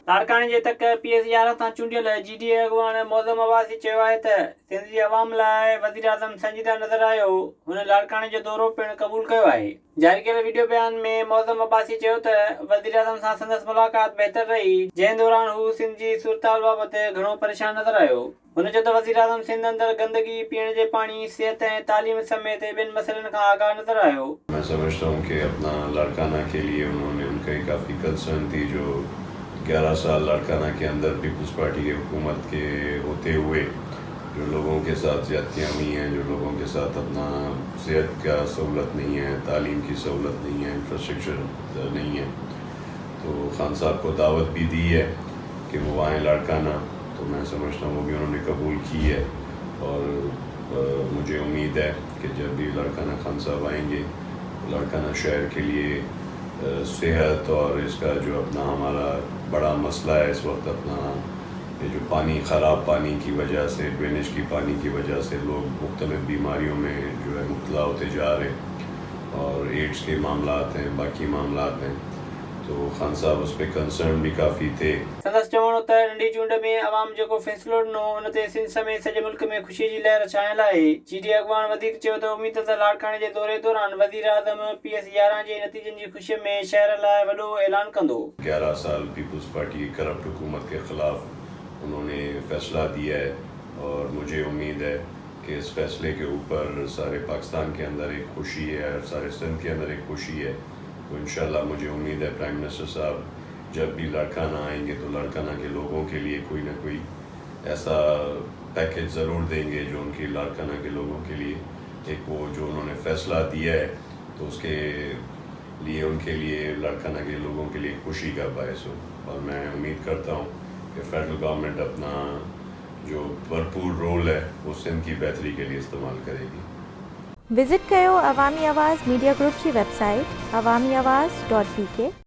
लाड़काणे जे तक PS11 तां चूंडियल GDA अॻुवाण मौज़म अब्बासी चयो आहे त सिंध जी अवाम लाइ वज़ीर आज़म संजीदा नज़र आयो। हुन लाड़काणे जो दौरो पिणु क़बूल कयो आहे। जारी कयल वीडियो बयान में मौज़म अब्बासी चयो त वज़ीर आज़म सां संदसि मुलाक़ात बहितर रही, जंहिं दौरान हू सिंध जी सूरतहाल बाबति घणो परेशान नज़र आयो। हुन चयो त वज़ीर आज़म सिंध अंदर गंदगी, पीअण जे पाणी, सिहत ऐं तालीम समेत ॿियनि मसइलनि खां आगाह नज़र आयो। मैं समझता हूँ कि अपना लाड़काना के लिए उन्होंने उनकी काफ़ी कंसर्न थी। जो 11 साल लाड़काना के अंदर पीपल्स पार्टी की हुकूमत के होते हुए जो लोगों के साथ ज़्यादतियाँ हुई हैं, जो लोगों के साथ अपना सेहत का सहूलत नहीं है, तालीम की सहूलत नहीं है, इंफ्रास्ट्रक्चर नहीं है, तो खान साहब को दावत भी दी है कि वो आएँ लाड़काना। तो मैं समझता हूँ वो भी उन्होंने कबूल की है और मुझे उम्मीद है कि जब भी लाड़काना खान साहब आएंगे लाड़काना शहर के लिए सेहत और इसका जो अपना हमारा बड़ा मसला है इस वक्त, अपना ये जो पानी, ख़राब पानी की वजह से, ड्रेनेज की पानी की वजह से लोग मुख्तलिफ़ बीमारियों में जो है मुब्तला होते जा रहे हैं और एड्स के मामलात हैं, बाकी मामलात हैं, तो खान साहब उस पर कंसर्न भी काफ़ी थे। संदसि चवणो त नंढी चूंड में अवाम जेको फ़ैसिलो ॾिनो उन ते सिंध समेत सॼे मुल्क में ख़ुशीअ जी लहर छायल आहे। GDA अॻुवाण वधीक चयो त उमीद त लाड़काणे जे दौरे दौरान वज़ीर आज़म PS11 जे नतीजनि जी ख़ुशीअ में शहर लाइ वॾो ऐलान कंदो। 11 साल पीपल्स पार्टी की करप्ट हुकूमत के ख़िलाफ़ उन्होंने फ़ैसला दिया है और मुझे उम्मीद है कि इस फ़ैसले के ऊपर सारे पाकिस्तान के अंदर एक खुशी है और सारे सिंध के अंदर एक खुशी है। तो इंशाल्लाह मुझे उम्मीद है प्राइम मिनिस्टर साहब जब भी लाड़काना आएंगे तो लाड़काना के लोगों के लिए कोई ना कोई ऐसा पैकेज ज़रूर देंगे जो उनकी लाड़काना के लोगों के लिए एक वो जो उन्होंने फ़ैसला दिया है तो उसके लिए उनके लिए लाड़काना के लोगों के लिए खुशी का बायस हो। और मैं उम्मीद करता हूँ कि फेडरल गवर्नमेंट अपना जो भरपूर रोल है वो सिंध की बेहतरी के लिए इस्तेमाल करेगी। विजिट कयो अवामी आवाज़ मीडिया ग्रुप की वेबसाइट awamiawaz.pk।